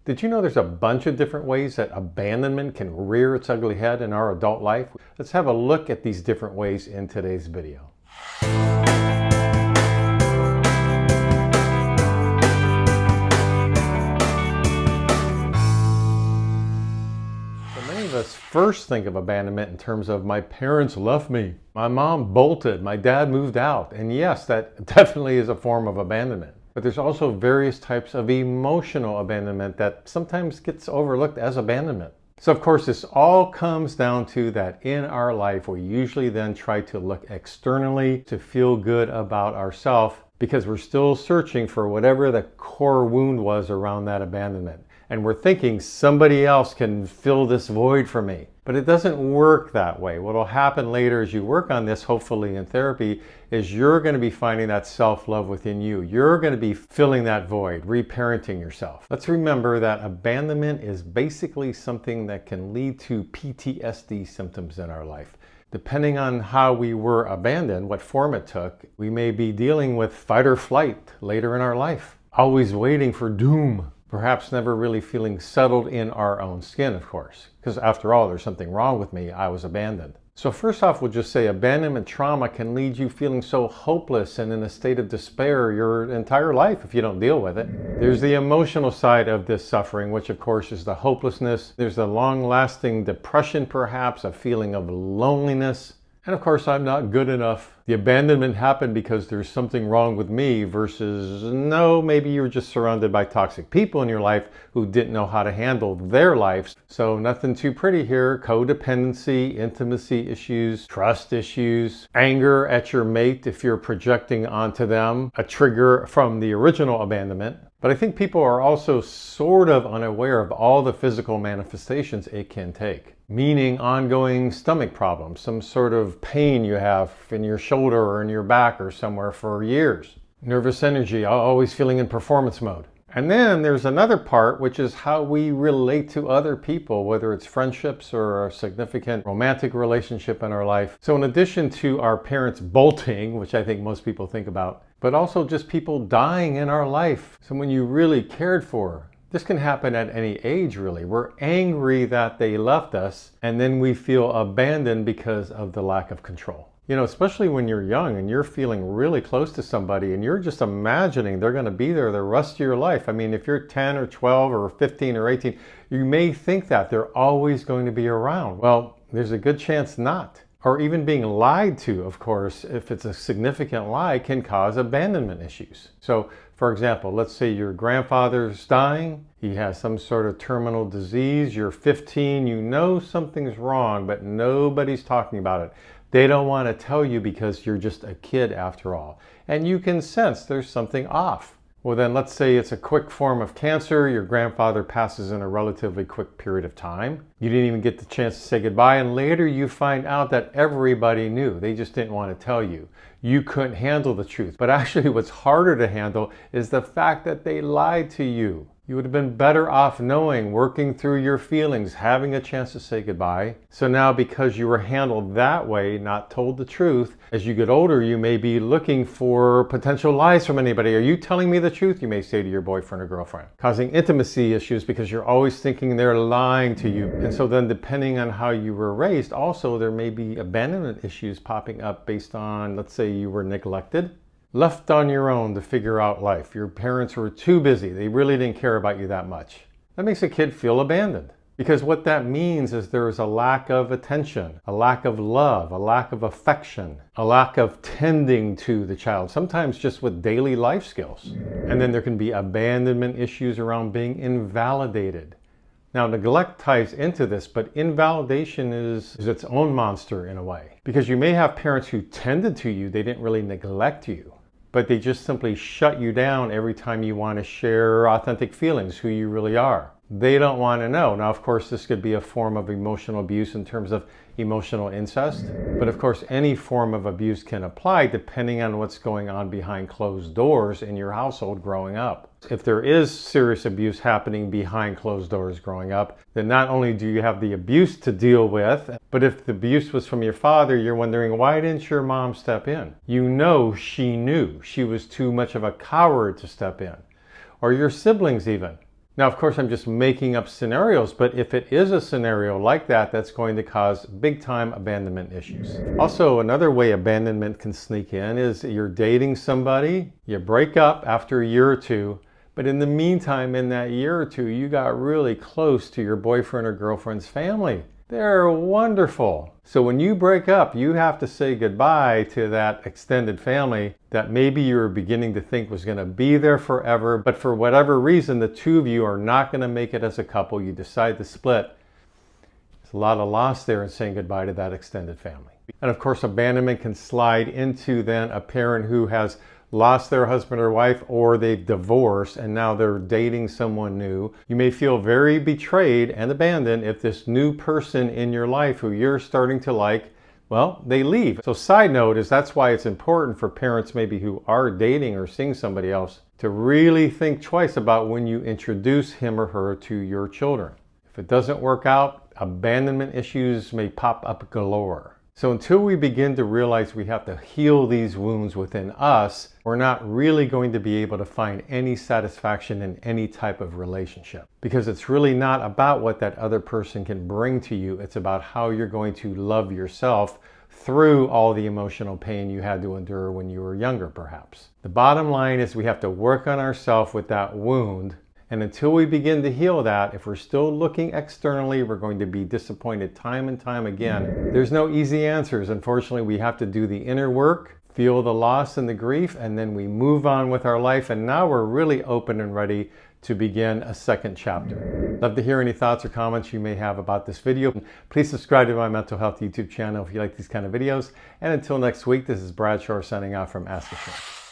Did you know there's a bunch of different ways that abandonment can rear its ugly head in our adult life? Let's have a look at these different ways in today's video. Many of us first think of abandonment in terms of my parents left me, my mom bolted, my dad moved out, and yes, that definitely is a form of abandonment. But there's also various types of emotional abandonment that sometimes gets overlooked as abandonment. So of course this all comes down to that in our life we usually then try to look externally to feel good about ourselves because we're still searching for whatever the core wound was around that abandonment. And we're thinking somebody else can fill this void for me. But it doesn't work that way. What will happen later as you work on this, hopefully in therapy, is you're going to be finding that self-love within you. You're going to be filling that void, reparenting yourself. Let's remember that abandonment is basically something that can lead to PTSD symptoms in our life. Depending on how we were abandoned, what form it took, we may be dealing with fight or flight later in our life. Always waiting for doom. Perhaps never really feeling settled in our own skin, of course. Because after all, there's something wrong with me. I was abandoned. So first off, we'll just say abandonment trauma can lead you feeling so hopeless and in a state of despair your entire life if you don't deal with it. There's the emotional side of this suffering, which of course is the hopelessness. There's the long-lasting depression, perhaps, a feeling of loneliness. And of course, I'm not good enough. The abandonment happened because there's something wrong with me versus no, maybe you're just surrounded by toxic people in your life who didn't know how to handle their lives. So nothing too pretty here. Codependency, intimacy issues, trust issues, anger at your mate if you're projecting onto them, a trigger from the original abandonment. But I think people are also sort of unaware of all the physical manifestations it can take. Meaning ongoing stomach problems, some sort of pain you have in your shoulder or in your back or somewhere for years. Nervous energy, always feeling in performance mode. And then there's another part, which is how we relate to other people, whether it's friendships or a significant romantic relationship in our life. So in addition to our parents bolting, which I think most people think about, but also just people dying in our life, someone you really cared for. This can happen at any age, really. We're angry that they left us, and then we feel abandoned because of the lack of control. You know, especially when you're young and you're feeling really close to somebody and you're just imagining they're going to be there the rest of your life. I mean, if you're 10 or 12 or 15 or 18, you may think that they're always going to be around. Well, there's a good chance not. Or even being lied to, of course, if it's a significant lie, can cause abandonment issues. So, for example, let's say your grandfather's dying, he has some sort of terminal disease, you're 15, you know something's wrong, but nobody's talking about it. They don't want to tell you because you're just a kid after all. And you can sense there's something off. Well then, let's say it's a quick form of cancer, your grandfather passes in a relatively quick period of time. You didn't even get the chance to say goodbye, and later you find out that everybody knew. They just didn't want to tell you. You couldn't handle the truth. But actually what's harder to handle is the fact that they lied to you. You would have been better off knowing, working through your feelings, having a chance to say goodbye. So now because you were handled that way, not told the truth, as you get older, you may be looking for potential lies from anybody. Are you telling me the truth? You may say to your boyfriend or girlfriend. Causing intimacy issues because you're always thinking they're lying to you. And so then depending on how you were raised, also there may be abandonment issues popping up based on, let's say you were neglected. Left on your own to figure out life. Your parents were too busy. They really didn't care about you that much. That makes a kid feel abandoned. Because what that means is there is a lack of attention, a lack of love, a lack of affection, a lack of tending to the child, sometimes just with daily life skills. And then there can be abandonment issues around being invalidated. Now, neglect ties into this, but invalidation is its own monster in a way. Because you may have parents who tended to you, they didn't really neglect you. But they just simply shut you down every time you want to share authentic feelings, who you really are. They don't want to know. Now, of course, this could be a form of emotional abuse in terms of emotional incest. But of course, any form of abuse can apply depending on what's going on behind closed doors in your household growing up. If there is serious abuse happening behind closed doors growing up, then not only do you have the abuse to deal with, but if the abuse was from your father, you're wondering, why didn't your mom step in? You know she knew. She was too much of a coward to step in. Or your siblings even. Now, of course, I'm just making up scenarios, but if it is a scenario like that, that's going to cause big time abandonment issues. Also, another way abandonment can sneak in is you're dating somebody, you break up after a year or two, but in the meantime, in that year or two, you got really close to your boyfriend or girlfriend's family. They're wonderful. So when you break up, you have to say goodbye to that extended family that maybe you were beginning to think was going to be there forever, but for whatever reason, the two of you are not going to make it as a couple. You decide to split. There's a lot of loss there in saying goodbye to that extended family. And of course, abandonment can slide into then a parent who has lost their husband or wife, or they've divorced and now they're dating someone new. You may feel very betrayed and abandoned if this new person in your life who you're starting to like, well, they leave. So side note is that's why it's important for parents maybe who are dating or seeing somebody else to really think twice about when you introduce him or her to your children. If it doesn't work out, abandonment issues may pop up galore. So until we begin to realize we have to heal these wounds within us, we're not really going to be able to find any satisfaction in any type of relationship. Because it's really not about what that other person can bring to you. It's about how you're going to love yourself through all the emotional pain you had to endure when you were younger, perhaps. The bottom line is we have to work on ourselves with that wound. And until we begin to heal that, if we're still looking externally, we're going to be disappointed time and time again. There's no easy answers. Unfortunately, we have to do the inner work, feel the loss and the grief, and then we move on with our life. And now we're really open and ready to begin a second chapter. Love to hear any thoughts or comments you may have about this video. Please subscribe to my mental health YouTube channel if you like these kind of videos. And until next week, this is Brad Shore signing off from Ask a Shrink.